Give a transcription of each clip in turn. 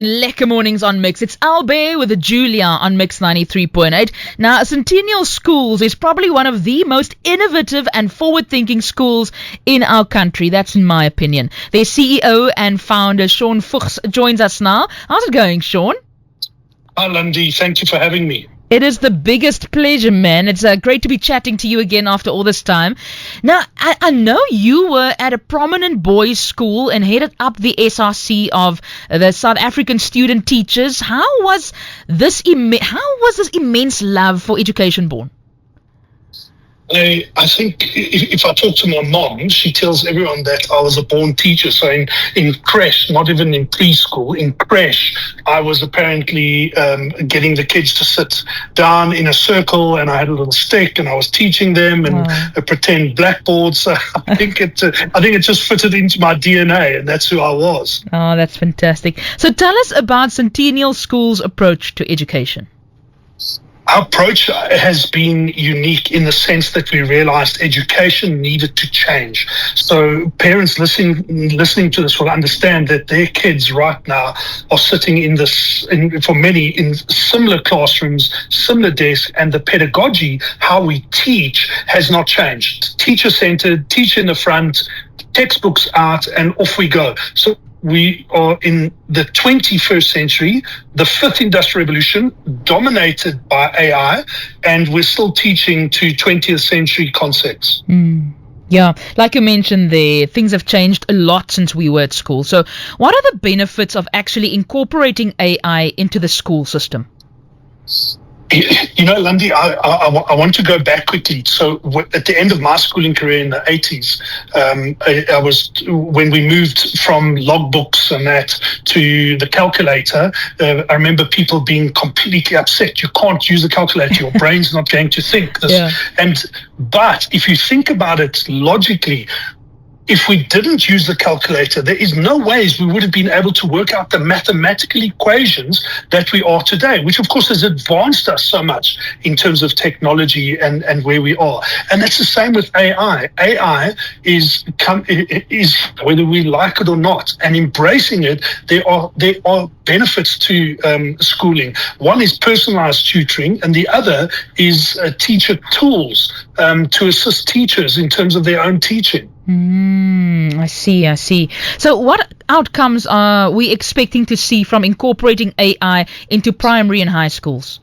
Lekker mornings on Mix. It's Albert with Julia on Mix 93.8. Now, Centennial Schools is probably one of the most innovative and forward-thinking schools in our country. That's in my opinion. Their CEO and founder, Shaun Fuchs, joins us now. How's it going, Shaun? Hi, Lundy. Thank you for having me. It is the biggest pleasure, man. It's great to be chatting to you again after all this time. Now, I know you were at a prominent boys' school and headed up the SRC of the South African Student Teachers. How was this immense love for education born? I think if I talk to my mom, she tells everyone that I was a born teacher. So in creche, not even in preschool, in creche, I was apparently getting the kids to sit down in a circle, and I had a little stick, and I was teaching them and pretend blackboards. So I think it just fitted into my DNA, and that's who I was. Oh, that's fantastic. So tell us about Centennial Schools' approach to education. Our approach has been unique in the sense that we realized education needed to change. So parents listening to this will understand that their kids right now are sitting in similar classrooms, similar desks, and the pedagogy, how we teach, has not changed. Teacher-centered, teacher in the front, textbooks out, and off we go. So we are in the 21st century, the fifth industrial revolution, dominated by AI, and we're still teaching to 20th century concepts. Yeah, like you mentioned there, things have changed a lot since we were at school. So what are the benefits of actually incorporating AI into the school system? You know, Lundy, I want to go back quickly. So at the end of my schooling career in the 80s, when we moved from logbooks and that to the calculator, I remember people being completely upset. You can't use the calculator. Your brain's not going to think this. Yeah. But if you think about it logically, if we didn't use the calculator, there is no ways we would have been able to work out the mathematical equations that we are today, which of course has advanced us so much in terms of technology and where we are. And that's the same with AI. AI is whether we like it or not, and embracing it, there are benefits to schooling. One is personalized tutoring, and the other is teacher tools to assist teachers in terms of their own teaching. I see. So what outcomes are we expecting to see from incorporating AI into primary and high schools?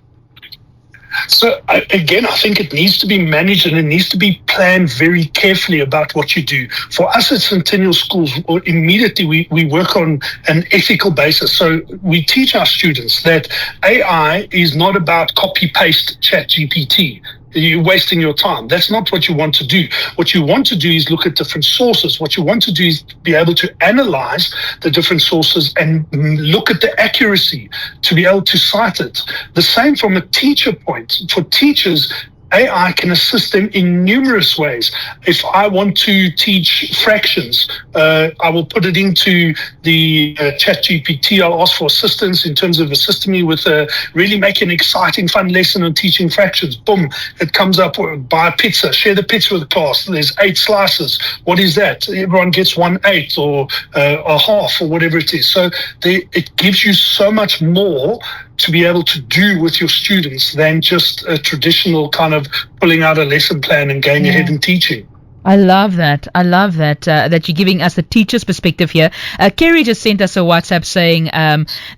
So again, I think it needs to be managed and it needs to be planned very carefully about what you do. For us at Centennial Schools, immediately we work on an ethical basis. So we teach our students that AI is not about copy-paste ChatGPT. You're wasting your time. That's not what you want to do. What you want to do is look at different sources. What you want to do is be able to analyze the different sources and look at the accuracy to be able to cite it. The same from a teacher point. For teachers, AI can assist them in numerous ways. If I want to teach fractions, I will put it into the ChatGPT. I'll ask for assistance in terms of assisting me with really making an exciting, fun lesson on teaching fractions. Boom, it comes up, buy a pizza, share the pizza with the class. There's 8 slices. What is that? Everyone gets 1/8 or a half or whatever it is. So it gives you so much more to be able to do with your students than just a traditional kind of pulling out a lesson plan and going ahead and teaching. I love that, that you're giving us the teacher's perspective here. Kerry just sent us a WhatsApp saying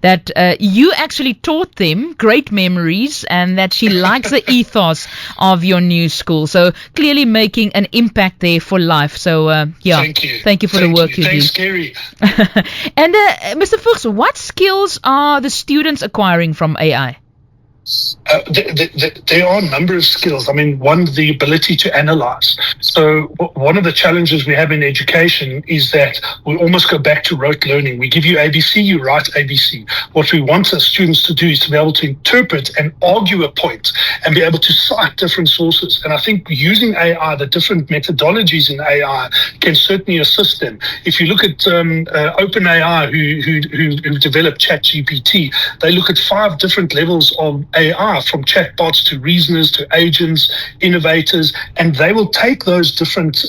that you actually taught them great memories and that she likes the ethos of your new school. So clearly making an impact there for life. So, thank you for the work you do. Thanks, Kerry. And Mr. Fuchs, what skills are the students acquiring from AI? There are a number of skills. I mean, one, the ability to analyze. So one of the challenges we have in education is that we almost go back to rote learning. We give you ABC, you write ABC. What we want our students to do is to be able to interpret and argue a point and be able to cite different sources. And I think using AI, the different methodologies in AI can certainly assist them. If you look at OpenAI, who developed ChatGPT, they look at 5 different levels of AI, from chatbots to reasoners to agents, innovators, and they will take those different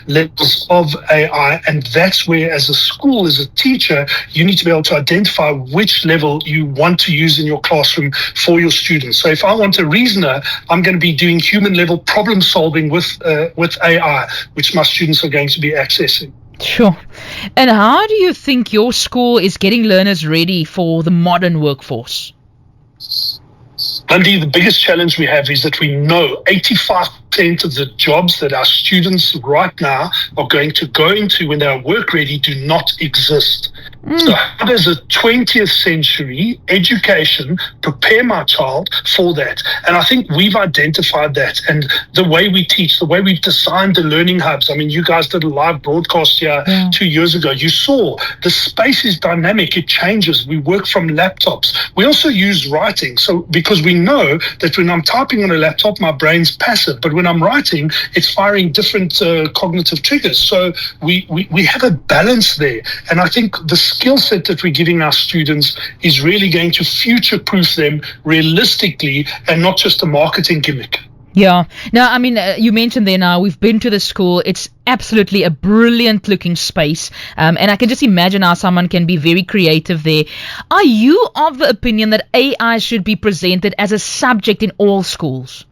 levels of AI, and that's where, as a school, as a teacher, you need to be able to identify which level you want to use in your classroom for your students. So if I want a reasoner, I'm going to be doing human level problem solving with AI, which my students are going to be accessing. Sure. And how do you think your school is getting learners ready for the modern workforce? Andy, the biggest challenge we have is that we know 85% of the jobs that our students right now are going to go into when they are work ready do not exist. So how does a 20th century education prepare my child for that? And I think we've identified that. And the way we teach, the way we've designed the learning hubs. I mean, you guys did a live broadcast here 2 years ago. You saw the space is dynamic. It changes. We work from laptops. We also use writing. So because we know that when I'm typing on a laptop, my brain's passive. But when I'm writing, it's firing different cognitive triggers. So we have a balance there. And I think the skill set that we're giving our students is really going to future-proof them realistically and not just a marketing gimmick. Yeah. Now, I mean, you mentioned there now, we've been to the school. It's absolutely a brilliant looking space. And I can just imagine how someone can be very creative there. Are you of the opinion that AI should be presented as a subject in all schools?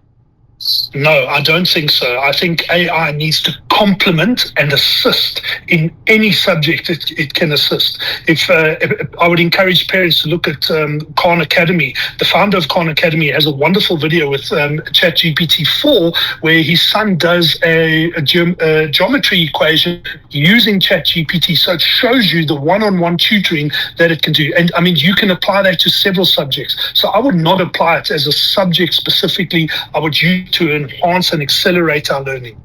No, I don't think so. I think AI needs to complement and assist in any subject it can assist. If I would encourage parents to look at Khan Academy. The founder of Khan Academy has a wonderful video with ChatGPT-4 where his son does a geometry equation using ChatGPT. So it shows you the one-on-one tutoring that it can do. And I mean, you can apply that to several subjects. So I would not apply it as a subject specifically. I would use to enhance and accelerate our learning.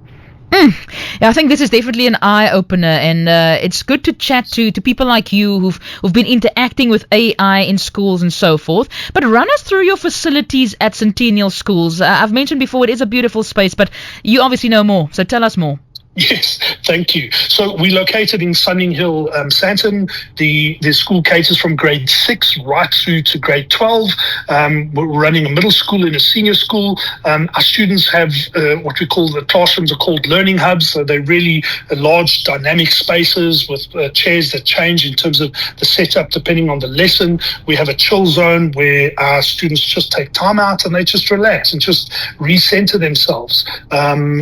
Yeah, I think this is definitely an eye-opener, and it's good to chat to people like you who've been interacting with AI in schools and so forth. But run us through your facilities at Centennial Schools. I've mentioned before it is a beautiful space, but you obviously know more, so tell us more. Yes, thank you. So we're located in Sunning Hill, Sandton. The school caters from grade 6 right through to grade 12. We're running a middle school and a senior school. Our students have what we call, the classrooms are called learning hubs. So they're really large dynamic spaces with chairs that change in terms of the setup depending on the lesson. We have a chill zone where our students just take time out and they just relax and just recenter themselves.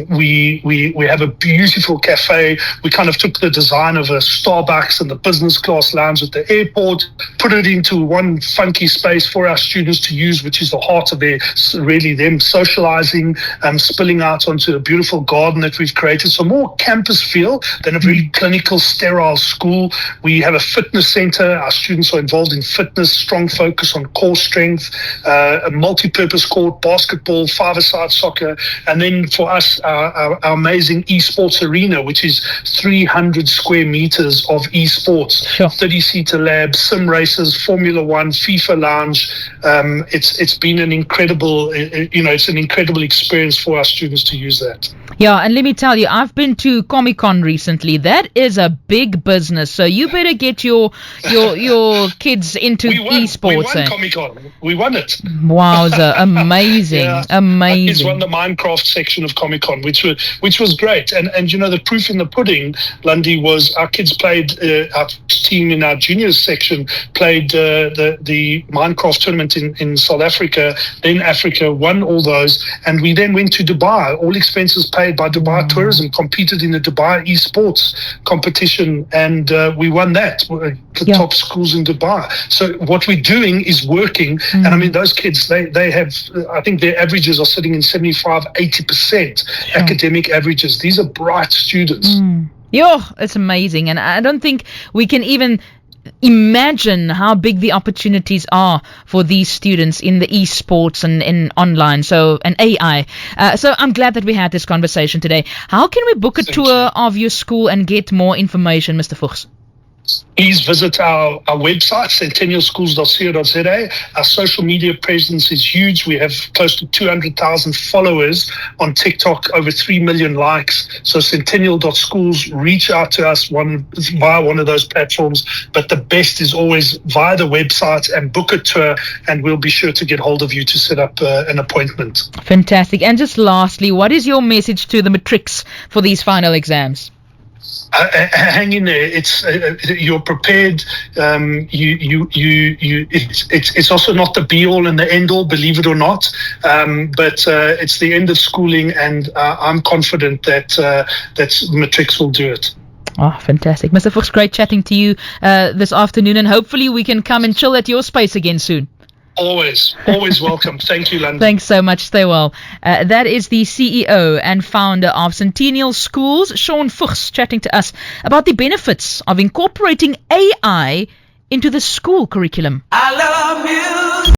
We have a beautiful cafe. We kind of took the design of a Starbucks and the business class lounge at the airport, put it into one funky space for our students to use, which is the heart of their, really them socializing, spilling out onto a beautiful garden that we've created. So more campus feel than a very clinical, sterile school. We have a fitness center. Our students are involved in fitness, strong focus on core strength, a multi-purpose court, basketball, five-a-side soccer, and then for us, our amazing esports arena, which is 300 square meters of esports, 30-seater labs, sim races, Formula One, FIFA lounge. It's been an incredible, it's an incredible experience for our students to use that. Yeah, and let me tell you, I've been to Comic-Con recently. That is a big business, so you better get your kids into esports. We won Comic-Con. We won it. Wowza, amazing, amazing. It's won the Minecraft section of Comic-Con, which was great. And the proof in the pudding, Lundy, was our kids played, our team in our juniors section played the Minecraft tournament in South Africa. Then Africa won all those, and we then went to Dubai, all expenses paid by Dubai Tourism, competed in the Dubai esports competition, and we won that, the top schools in Dubai. So what we're doing is working, and I mean, those kids, they have, I think their averages are sitting in 75-80% academic averages. These are bright students. It's amazing, and I don't think we can even imagine how big the opportunities are for these students in the esports and in online, and AI. So I'm glad that we had this conversation today. How can we book a tour of your school and get more information, Mr. Fuchs? Please visit our website, centennialschools.co.za. Our social media presence is huge. We have close to 200,000 followers on TikTok, over 3 million likes. So centennial.schools, reach out to us via one of those platforms. But the best is always via the website, and book a tour, and we'll be sure to get hold of you to set up an appointment. Fantastic. And just lastly, what is your message to the matrics for these final exams? Hang in there. It's you're prepared. It's also not the be all and the end all, believe it or not. But it's the end of schooling, and I'm confident that matrics will do it. Oh, fantastic. Mr. Fuchs, great chatting to you this afternoon, and hopefully we can come and chill at your space again soon. Always welcome. Thank you, London. Thanks so much. Stay well. That is the CEO and founder of Centennial Schools, Shaun Fuchs, chatting to us about the benefits of incorporating AI into the school curriculum. I love music.